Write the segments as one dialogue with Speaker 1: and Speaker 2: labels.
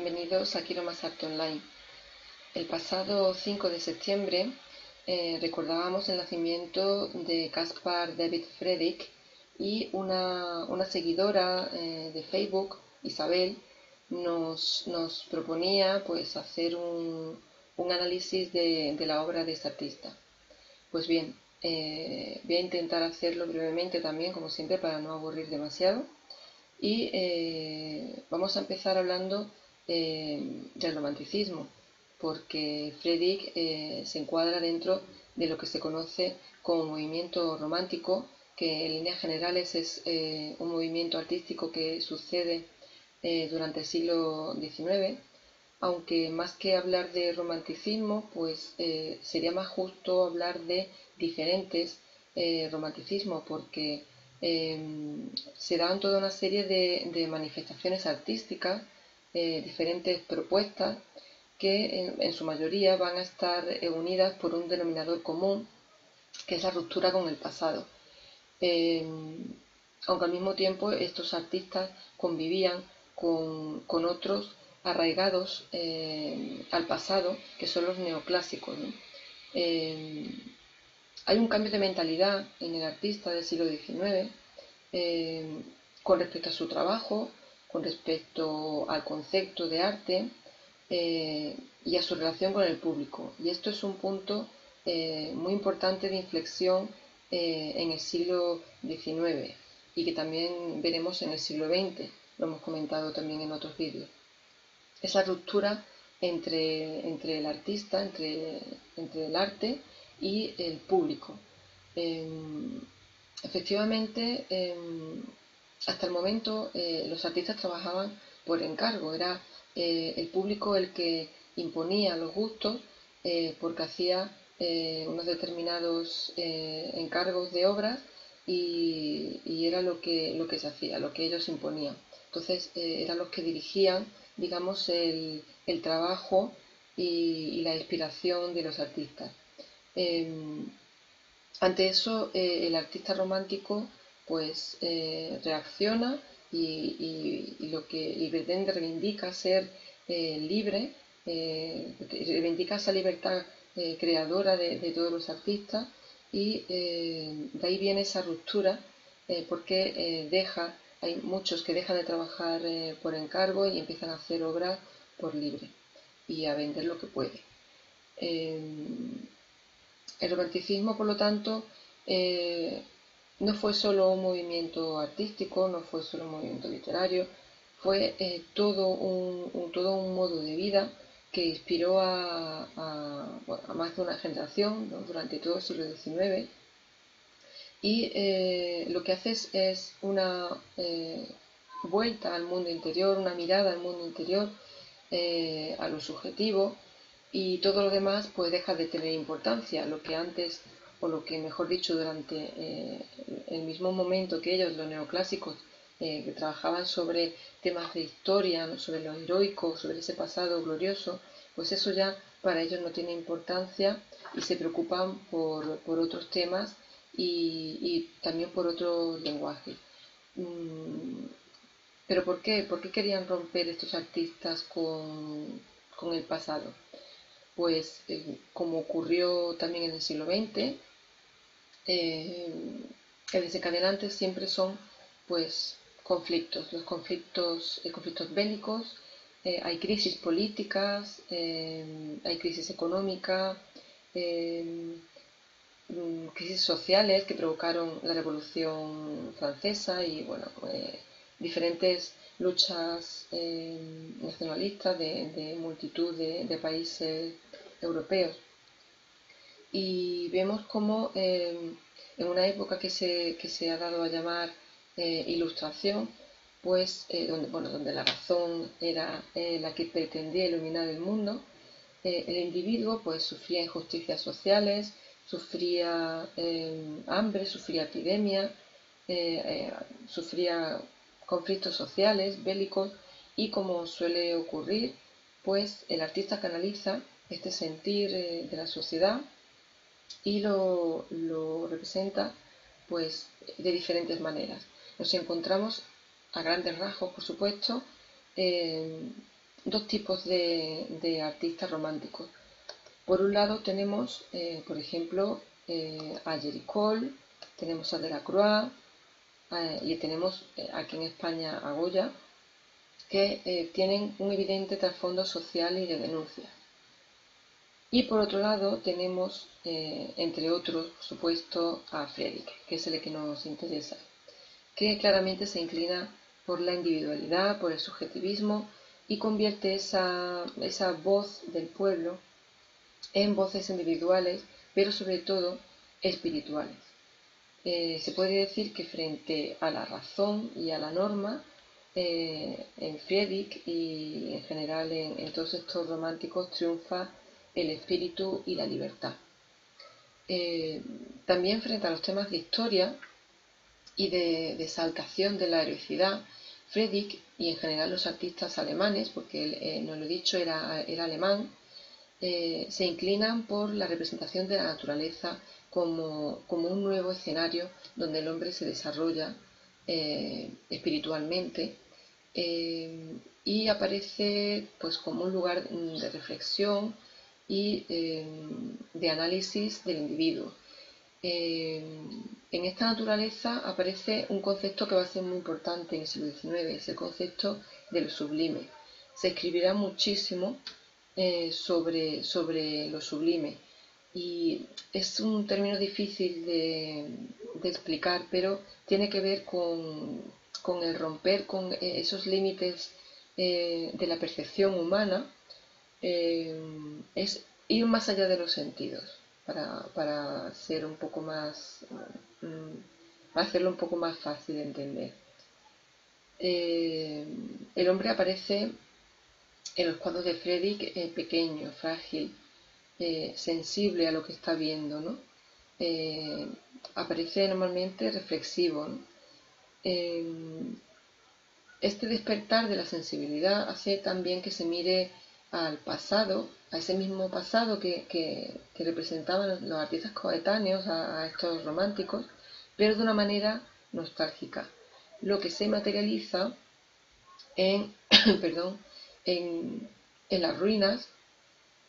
Speaker 1: bienvenidos a Quiero Más Arte Online. El pasado 5 de septiembre recordábamos el nacimiento de Caspar David Friedrich y una seguidora de Facebook, Isabel, nos proponía pues hacer un análisis de la obra de este artista. Pues bien, voy a intentar hacerlo brevemente también, como siempre, para no aburrir demasiado. Y vamos a empezar hablando del romanticismo, porque Friedrich se encuadra dentro de lo que se conoce como movimiento romántico, que en líneas generales es un movimiento artístico que sucede durante el siglo XIX, aunque más que hablar de romanticismo, pues sería más justo hablar de diferentes romanticismos, porque se dan toda una serie de manifestaciones artísticas, diferentes propuestas, que en su mayoría van a estar unidas por un denominador común, que es la ruptura con el pasado. Aunque al mismo tiempo estos artistas convivían con otros arraigados al pasado, que son los neoclásicos, ¿no? Hay un cambio de mentalidad en el artista del siglo XIX con respecto a su trabajo, con respecto al concepto de arte y a su relación con el público. Y esto es un punto muy importante de inflexión en el siglo XIX y que también veremos en el siglo XX, lo hemos comentado también en otros vídeos. Esa ruptura entre el artista, entre el arte y el público. Efectivamente, hasta el momento los artistas trabajaban por encargo, era el público el que imponía los gustos porque hacía unos determinados encargos de obras y era lo que se hacía, lo que ellos imponían. Entonces eran los que dirigían, digamos, el trabajo y la inspiración de los artistas. Ante eso, el artista romántico pues reacciona y lo que pretende reivindica ser libre, reivindica esa libertad creadora de todos los artistas y de ahí viene esa ruptura porque hay muchos que dejan de trabajar por encargo y empiezan a hacer obras por libre y a vender lo que puede. El romanticismo, por lo tanto, no fue solo un movimiento artístico, no fue solo un movimiento literario, fue todo un modo de vida que inspiró a más de una generación, ¿no? Durante todo el siglo XIX. Y lo que hace es una vuelta al mundo interior, una mirada al mundo interior, a lo subjetivo, y todo lo demás pues deja de tener importancia. Lo que antes, o lo que mejor dicho, durante el mismo momento que ellos, los neoclásicos, que trabajaban sobre temas de historia, ¿no? Sobre lo heroico, sobre ese pasado glorioso, pues eso ya para ellos no tiene importancia y se preocupan por otros temas y también por otro lenguaje. ¿Pero por qué? ¿Por qué querían romper estos artistas con el pasado? Pues como ocurrió también en el siglo XX, el desencadenante siempre son pues conflictos, conflictos bélicos, hay crisis políticas, hay crisis económica, crisis sociales que provocaron la Revolución Francesa y bueno, diferentes luchas nacionalistas de multitud de países europeos. Y vemos cómo en una época que se ha dado a llamar Ilustración, pues donde la razón era la que pretendía iluminar el mundo, el individuo pues sufría injusticias sociales, sufría hambre, sufría epidemia, sufría conflictos sociales, bélicos, y como suele ocurrir, pues el artista canaliza este sentir de la sociedad y lo representa pues de diferentes maneras. Nos encontramos a grandes rasgos, por supuesto, dos tipos de artistas románticos. Por un lado tenemos, por ejemplo, a Géricault, tenemos a Delacroix y tenemos aquí en España a Goya, que tienen un evidente trasfondo social y de denuncia. Y por otro lado tenemos, entre otros, por supuesto, a Frédéric, que es el que nos interesa, que claramente se inclina por la individualidad, por el subjetivismo y convierte esa voz del pueblo en voces individuales, pero sobre todo espirituales. Se puede decir que frente a la razón y a la norma, en Friedrich y en general en todos estos románticos triunfa el espíritu y la libertad. También frente a los temas de historia y de exaltación de la heroicidad, Friedrich y en general los artistas alemanes, porque él, no lo he dicho, era alemán, se inclinan por la representación de la naturaleza como un nuevo escenario donde el hombre se desarrolla espiritualmente y aparece pues como un lugar de reflexión y de análisis del individuo. En esta naturaleza aparece un concepto que va a ser muy importante en el siglo XIX, es el concepto de lo sublime. Se escribirá muchísimo sobre lo sublime y es un término difícil de explicar, pero tiene que ver con el romper con esos límites de la percepción humana, es ir más allá de los sentidos para ser un poco más, para hacerlo un poco más fácil de entender. El hombre aparece en los cuadros de Friedrich pequeño, frágil, sensible a lo que está viendo, ¿no? Aparece normalmente reflexivo, ¿no? Este despertar de la sensibilidad hace también que se mire al pasado, a ese mismo pasado que representaban los artistas coetáneos a estos románticos, pero de una manera nostálgica, lo que se materializa en, perdón, en las ruinas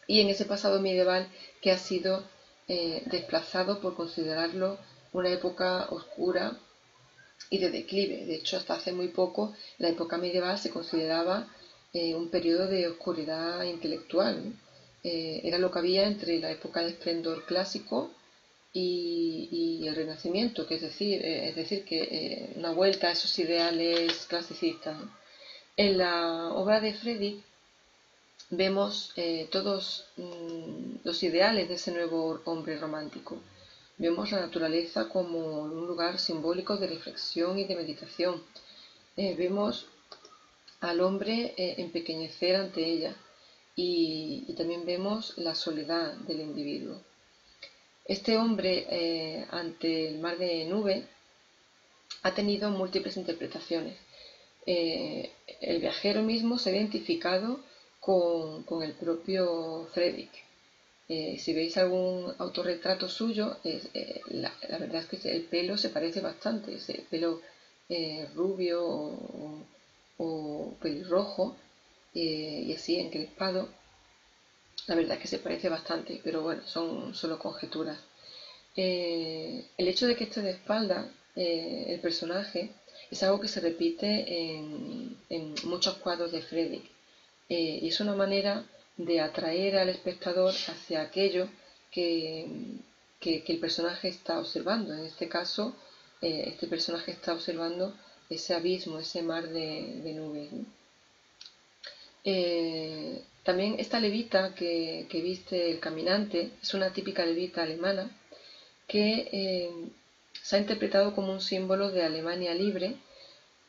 Speaker 1: y en ese pasado medieval que ha sido desplazado por considerarlo una época oscura y de declive. De hecho, hasta hace muy poco la época medieval se consideraba un periodo de oscuridad intelectual, ¿no? Era lo que había entre la época de esplendor clásico y el Renacimiento, que es decir que una vuelta a esos ideales clasicistas, ¿no? En la obra de Friedrich vemos todos los ideales de ese nuevo hombre romántico. Vemos la naturaleza como un lugar simbólico de reflexión y de meditación. Vemos al hombre empequeñecer ante ella y también vemos la soledad del individuo. Este hombre ante el mar de nube ha tenido múltiples interpretaciones. El viajero mismo se ha identificado con el propio Friedrich. Si veis algún autorretrato suyo, la verdad es que el pelo se parece bastante, ese pelo rubio o pelirrojo y así encrespado. La verdad es que se parece bastante, pero bueno, son solo conjeturas. El hecho de que esté de espalda el personaje es algo que se repite en muchos cuadros de Friedrich y es una manera de atraer al espectador hacia aquello que el personaje está observando. En este caso, este personaje está observando ese abismo, ese mar de nubes, ¿no? También esta levita que viste el caminante es una típica levita alemana que se ha interpretado como un símbolo de Alemania libre,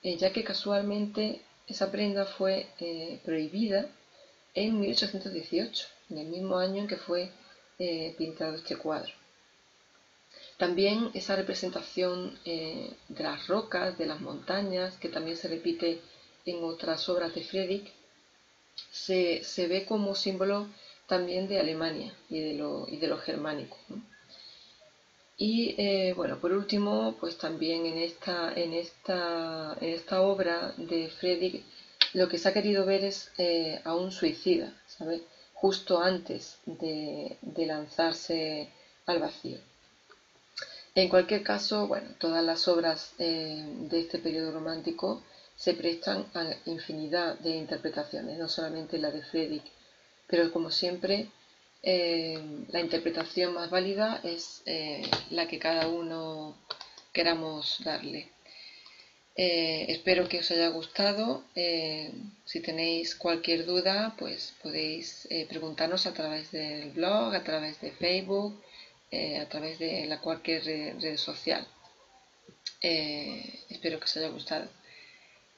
Speaker 1: ya que casualmente esa prenda fue prohibida en 1818, en el mismo año en que fue pintado este cuadro. También esa representación de las rocas, de las montañas, que también se repite en otras obras de Friedrich, se ve como símbolo también de Alemania y de lo germánico, ¿no? Y bueno, por último, pues también en esta obra de Friedrich lo que se ha querido ver es a un suicida, ¿sabes? Justo antes de lanzarse al vacío. En cualquier caso, bueno, todas las obras de este periodo romántico se prestan a infinidad de interpretaciones, no solamente la de Friedrich, pero como siempre, la interpretación más válida es la que cada uno queramos darle. Espero que os haya gustado. Si tenéis cualquier duda, pues podéis preguntarnos a través del blog, a través de Facebook, a través de cualquier red social. Espero que os haya gustado.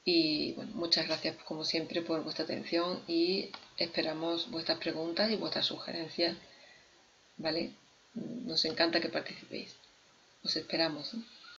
Speaker 1: Y bueno, muchas gracias como siempre por vuestra atención y esperamos vuestras preguntas y vuestras sugerencias, ¿vale? Nos encanta que participéis. Os esperamos, ¿eh?